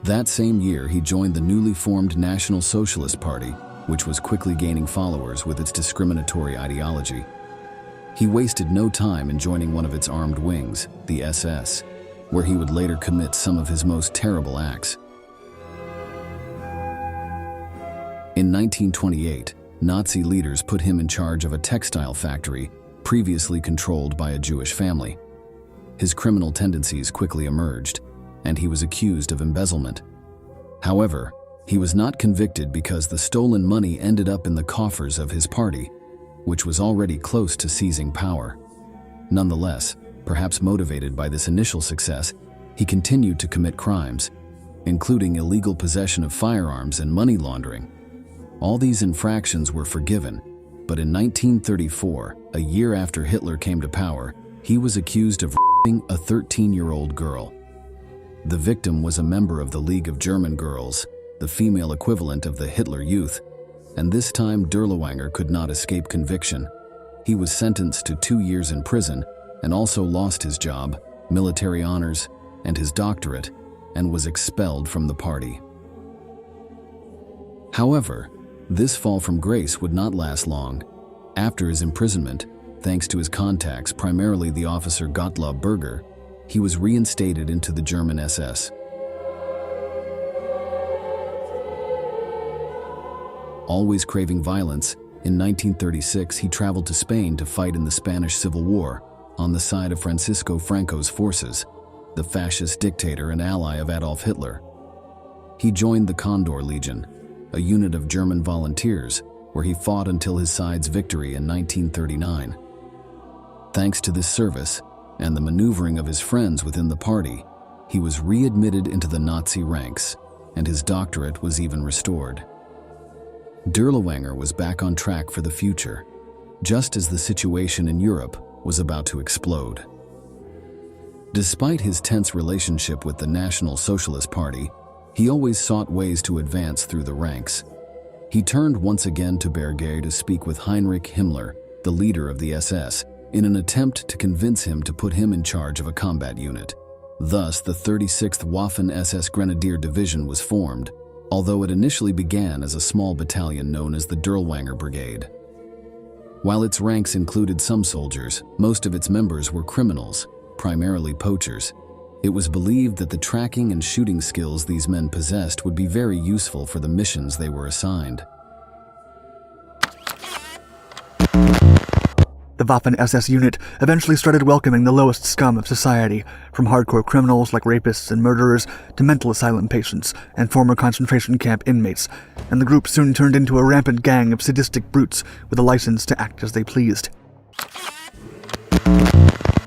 That same year, he joined the newly formed National Socialist Party, which was quickly gaining followers with its discriminatory ideology. He wasted no time in joining one of its armed wings, the SS, where he would later commit some of his most terrible acts. In 1928, Nazi leaders put him in charge of a textile factory previously controlled by a Jewish family. His criminal tendencies quickly emerged, and he was accused of embezzlement. However, he was not convicted because the stolen money ended up in the coffers of his party, which was already close to seizing power. Nonetheless, perhaps motivated by this initial success, he continued to commit crimes, including illegal possession of firearms and money laundering. All these infractions were forgiven, but in 1934, a year after Hitler came to power, he was accused of raping a 13-year-old girl. The victim was a member of the League of German Girls, the female equivalent of the Hitler Youth, and this time Dirlewanger could not escape conviction. He was sentenced to 2 years in prison and also lost his job, military honors, and his doctorate, and was expelled from the party. However, this fall from grace would not last long. After his imprisonment, thanks to his contacts, primarily the officer Gottlob Berger, he was reinstated into the German SS. Always craving violence, in 1936 he traveled to Spain to fight in the Spanish Civil War on the side of Francisco Franco's forces, the fascist dictator and ally of Adolf Hitler. He joined the Condor Legion, a unit of German volunteers, where he fought until his side's victory in 1939. Thanks to this service and the maneuvering of his friends within the party, he was readmitted into the Nazi ranks, and his doctorate was even restored. Dirlewanger was back on track for the future, just as the situation in Europe was about to explode. Despite his tense relationship with the National Socialist Party, he always sought ways to advance through the ranks. He turned once again to Berger to speak with Heinrich Himmler, the leader of the SS, in an attempt to convince him to put him in charge of a combat unit. Thus, the 36th Waffen-SS Grenadier Division was formed, although it initially began as a small battalion known as the Dirlewanger Brigade. While its ranks included some soldiers, most of its members were criminals, primarily poachers. It was believed that the tracking and shooting skills these men possessed would be very useful for the missions they were assigned. The Waffen-SS unit eventually started welcoming the lowest scum of society, from hardcore criminals like rapists and murderers to mental asylum patients and former concentration camp inmates, and the group soon turned into a rampant gang of sadistic brutes with a license to act as they pleased.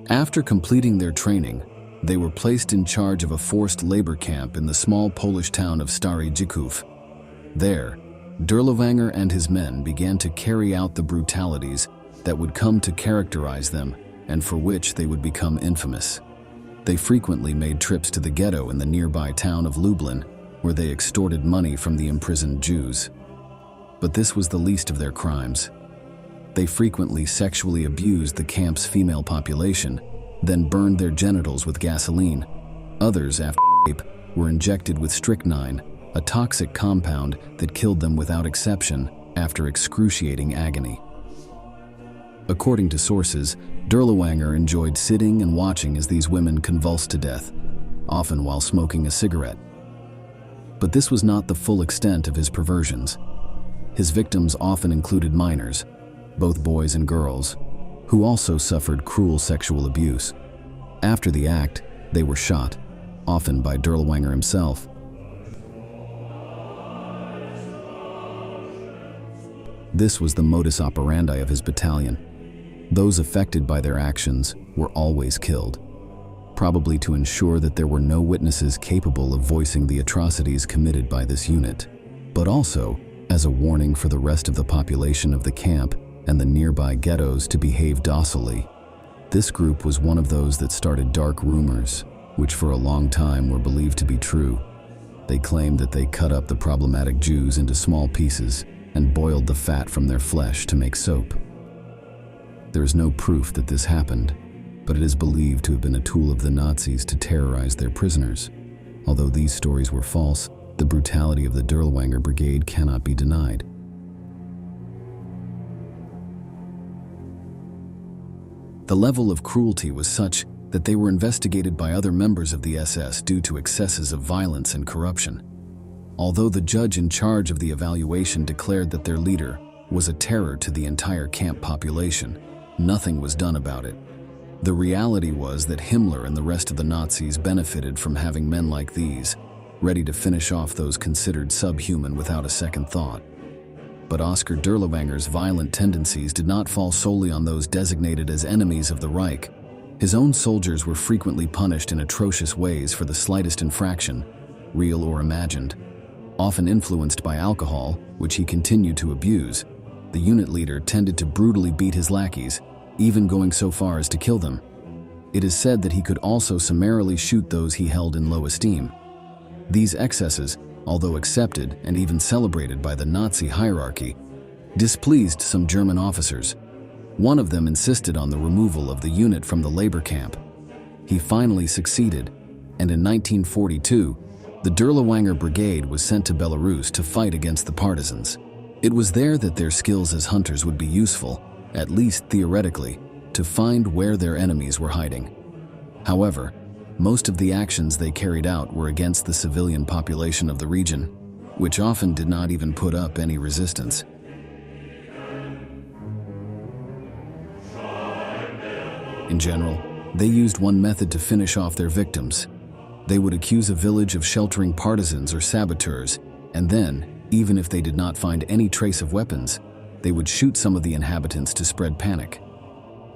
After completing their training, they were placed in charge of a forced labor camp in the small Polish town of Stary Dzieków. There, Dirlewanger and his men began to carry out the brutalities that would come to characterize them and for which they would become infamous. They frequently made trips to the ghetto in the nearby town of Lublin, where they extorted money from the imprisoned Jews. But this was the least of their crimes. They frequently sexually abused the camp's female population, then burned their genitals with gasoline. Others, after rape, were injected with strychnine, a toxic compound that killed them without exception after excruciating agony. According to sources, Dirlewanger enjoyed sitting and watching as these women convulsed to death, often while smoking a cigarette. But this was not the full extent of his perversions. His victims often included minors, both boys and girls, who also suffered cruel sexual abuse. After the act, they were shot, often by Dirlewanger himself. This was the modus operandi of his battalion. Those affected by their actions were always killed, probably to ensure that there were no witnesses capable of voicing the atrocities committed by this unit, but also as a warning for the rest of the population of the camp and the nearby ghettos to behave docilely. This group was one of those that started dark rumors, which for a long time were believed to be true. They claimed that they cut up the problematic Jews into small pieces and boiled the fat from their flesh to make soap. There is no proof that this happened, but it is believed to have been a tool of the Nazis to terrorize their prisoners. Although these stories were false, the brutality of the Dirlewanger Brigade cannot be denied. The level of cruelty was such that they were investigated by other members of the SS due to excesses of violence and corruption. Although the judge in charge of the evaluation declared that their leader was a terror to the entire camp population, nothing was done about it. The reality was that Himmler and the rest of the Nazis benefited from having men like these, ready to finish off those considered subhuman without a second thought. But Oskar Dirlewanger's violent tendencies did not fall solely on those designated as enemies of the Reich. His own soldiers were frequently punished in atrocious ways for the slightest infraction, real or imagined. Often influenced by alcohol, which he continued to abuse, the unit leader tended to brutally beat his lackeys, even going so far as to kill them. It is said that he could also summarily shoot those he held in low esteem. These excesses, although accepted and even celebrated by the Nazi hierarchy, displeased some German officers. One of them insisted on the removal of the unit from the labor camp. He finally succeeded, and in 1942, the Dirlewanger Brigade was sent to Belarus to fight against the partisans. It was there that their skills as hunters would be useful, at least theoretically, to find where their enemies were hiding. However, most of the actions they carried out were against the civilian population of the region, which often did not even put up any resistance. In general, they used one method to finish off their victims. They would accuse a village of sheltering partisans or saboteurs, and then, even if they did not find any trace of weapons, they would shoot some of the inhabitants to spread panic.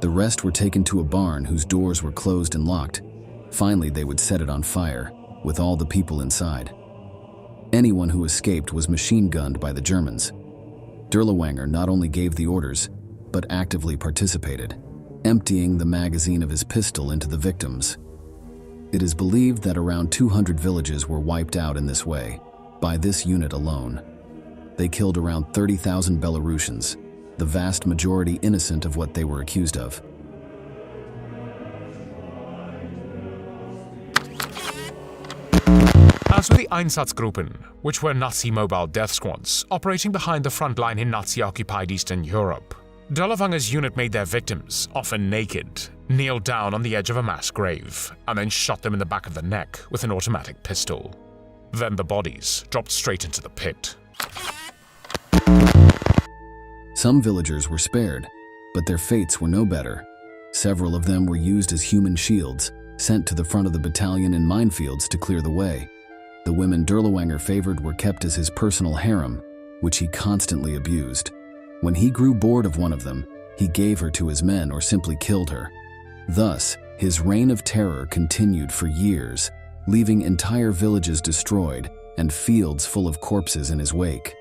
The rest were taken to a barn whose doors were closed and locked. Finally, they would set it on fire, with all the people inside. Anyone who escaped was machine-gunned by the Germans. Dirlewanger not only gave the orders, but actively participated, emptying the magazine of his pistol into the victims. It is believed that around 200 villages were wiped out in this way, by this unit alone. They killed around 30,000 Belarusians, the vast majority innocent of what they were accused of. As with the Einsatzgruppen, which were Nazi mobile death squads operating behind the front line in Nazi-occupied Eastern Europe, Dirlewanger's unit made their victims, often naked, kneel down on the edge of a mass grave, and then shot them in the back of the neck with an automatic pistol. Then the bodies dropped straight into the pit. Some villagers were spared, but their fates were no better. Several of them were used as human shields, sent to the front of the battalion in minefields to clear the way. The women Dirlewanger favored were kept as his personal harem, which he constantly abused. When he grew bored of one of them, he gave her to his men or simply killed her. Thus, his reign of terror continued for years, leaving entire villages destroyed and fields full of corpses in his wake.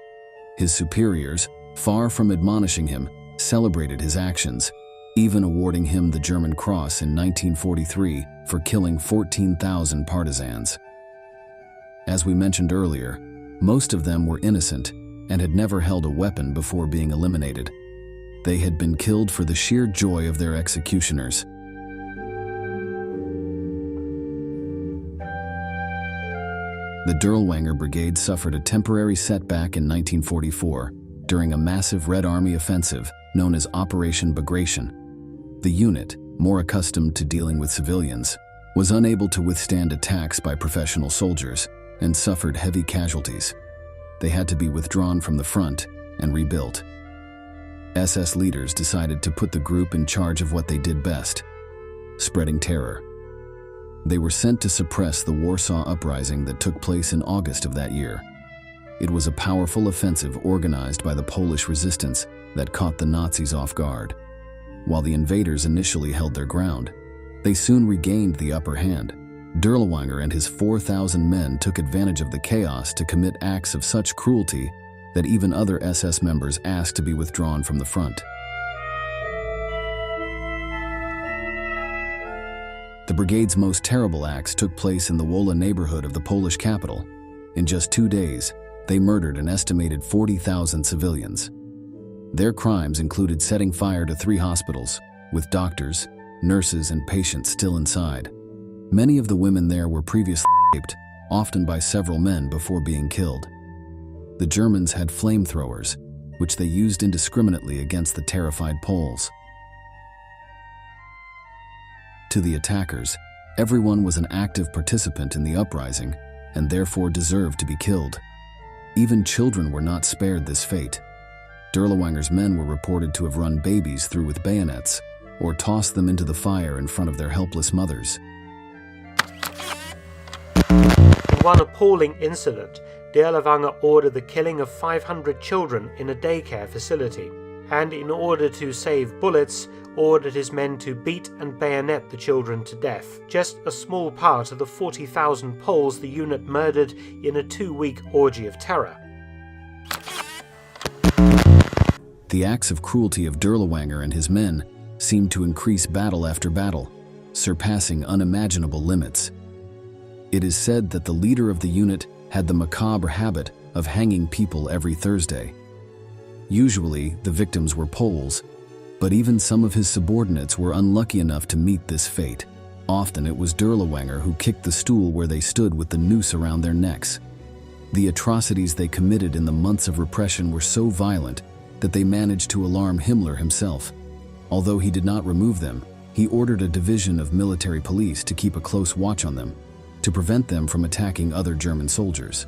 His superiors, far from admonishing him, celebrated his actions, even awarding him the German Cross in 1943 for killing 14,000 partisans. As we mentioned earlier, most of them were innocent and had never held a weapon before being eliminated. They had been killed for the sheer joy of their executioners. The Dirlewanger Brigade suffered a temporary setback in 1944 during a massive Red Army offensive known as Operation Bagration. The unit, more accustomed to dealing with civilians, was unable to withstand attacks by professional soldiers and suffered heavy casualties. They had to be withdrawn from the front and rebuilt. SS leaders decided to put the group in charge of what they did best: spreading terror. They were sent to suppress the Warsaw Uprising that took place in August of that year. It was a powerful offensive organized by the Polish resistance that caught the Nazis off guard. While the invaders initially held their ground, they soon regained the upper hand. Dirlewanger and his 4,000 men took advantage of the chaos to commit acts of such cruelty that even other SS members asked to be withdrawn from the front. The brigade's most terrible acts took place in the Wola neighborhood of the Polish capital. In just 2 days, they murdered an estimated 40,000 civilians. Their crimes included setting fire to 3 hospitals, with doctors, nurses, and patients still inside. Many of the women there were previously raped, often by several men before being killed. The Germans had flamethrowers, which they used indiscriminately against the terrified Poles. To the attackers, everyone was an active participant in the uprising and therefore deserved to be killed. Even children were not spared this fate. Dirlewanger's men were reported to have run babies through with bayonets or tossed them into the fire in front of their helpless mothers. In one appalling incident, Dirlewanger ordered the killing of 500 children in a daycare facility, and in order to save bullets, ordered his men to beat and bayonet the children to death. Just a small part of the 40,000 Poles the unit murdered in a 2-week orgy of terror. The acts of cruelty of Dirlewanger and his men seemed to increase battle after battle, surpassing unimaginable limits. It is said that the leader of the unit had the macabre habit of hanging people every Thursday. Usually, the victims were Poles, but even some of his subordinates were unlucky enough to meet this fate. Often it was Dirlewanger who kicked the stool where they stood with the noose around their necks. The atrocities they committed in the months of repression were so violent that they managed to alarm Himmler himself. Although he did not remove them, he ordered a division of military police to keep a close watch on them, to prevent them from attacking other German soldiers.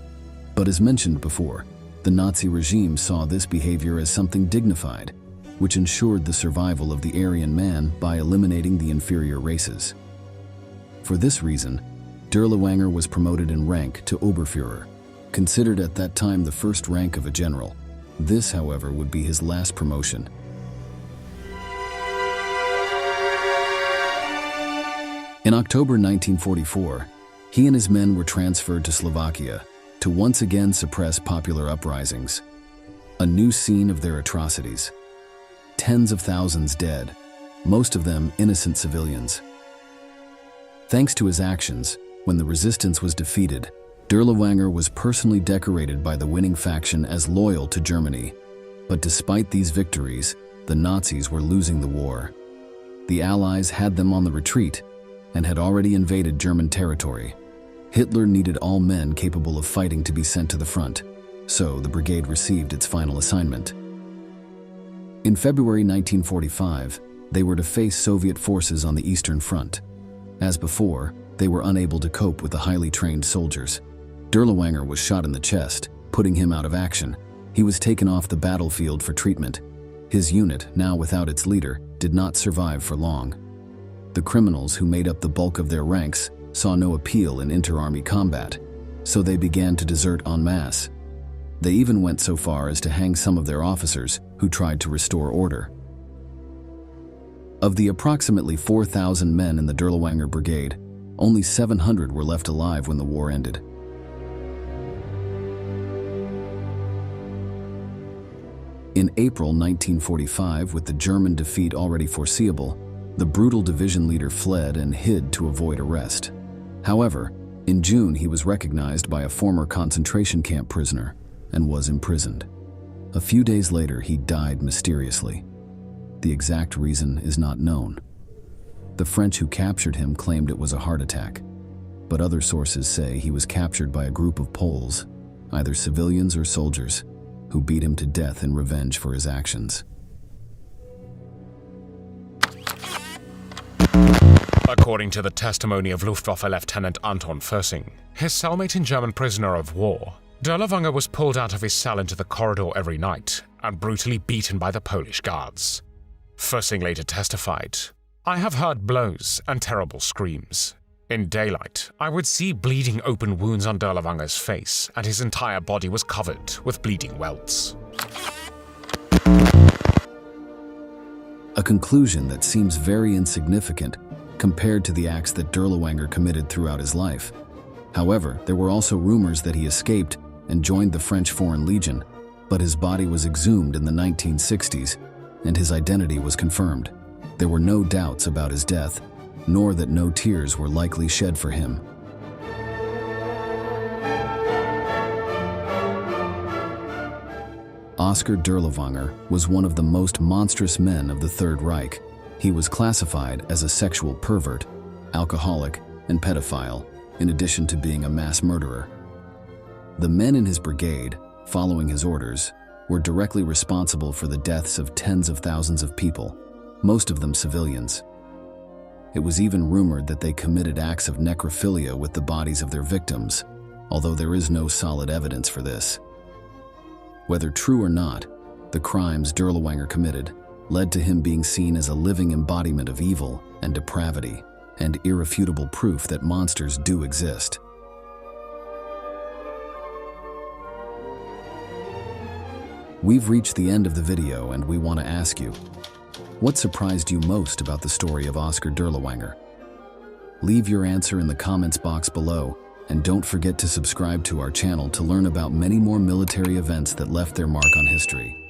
But as mentioned before, the Nazi regime saw this behavior as something dignified, which ensured the survival of the Aryan man by eliminating the inferior races. For this reason, Dirlewanger was promoted in rank to Oberführer, considered at that time the first rank of a general. This, however, would be his last promotion. In October 1944, he and his men were transferred to Slovakia to once again suppress popular uprisings, a new scene of their atrocities. Tens of thousands dead, most of them innocent civilians. Thanks to his actions, when the resistance was defeated, Dirlewanger was personally decorated by the winning faction as loyal to Germany. But despite these victories, the Nazis were losing the war. The Allies had them on the retreat and had already invaded German territory. Hitler needed all men capable of fighting to be sent to the front, so the brigade received its final assignment. In February 1945, they were to face Soviet forces on the Eastern Front. As before, they were unable to cope with the highly trained soldiers. Dirlewanger was shot in the chest, putting him out of action. He was taken off the battlefield for treatment. His unit, now without its leader, did not survive for long. The criminals who made up the bulk of their ranks saw no appeal in inter-army combat, so they began to desert en masse. They even went so far as to hang some of their officers who tried to restore order. Of the approximately 4,000 men in the Dirlewanger Brigade, only 700 were left alive when the war ended. In April 1945, with the German defeat already foreseeable, the brutal division leader fled and hid to avoid arrest. However, in June he was recognized by a former concentration camp prisoner and was imprisoned. A few days later, he died mysteriously. The exact reason is not known. The French who captured him claimed it was a heart attack, but other sources say he was captured by a group of Poles, either civilians or soldiers, who beat him to death in revenge for his actions. According to the testimony of Luftwaffe Lieutenant Anton Fössing, his cellmate and German prisoner of war, Dirlewanger was pulled out of his cell into the corridor every night and brutally beaten by the Polish guards. Fössing later testified, "I have heard blows and terrible screams. In daylight, I would see bleeding open wounds on Dirlewanger's face, and his entire body was covered with bleeding welts." A conclusion that seems very insignificant compared to the acts that Dirlewanger committed throughout his life. However, there were also rumors that he escaped and joined the French Foreign Legion, but his body was exhumed in the 1960s, and his identity was confirmed. There were no doubts about his death, nor that no tears were likely shed for him. Oskar Dirlewanger was one of the most monstrous men of the Third Reich. He was classified as a sexual pervert, alcoholic, and pedophile, in addition to being a mass murderer. The men in his brigade, following his orders, were directly responsible for the deaths of tens of thousands of people, most of them civilians. It was even rumored that they committed acts of necrophilia with the bodies of their victims, although there is no solid evidence for this. Whether true or not, the crimes Dirlewanger committed led to him being seen as a living embodiment of evil and depravity, and irrefutable proof that monsters do exist. We've reached the end of the video, and we want to ask you, what surprised you most about the story of Oskar Dirlewanger? Leave your answer in the comments box below, and don't forget to subscribe to our channel to learn about many more military events that left their mark on history.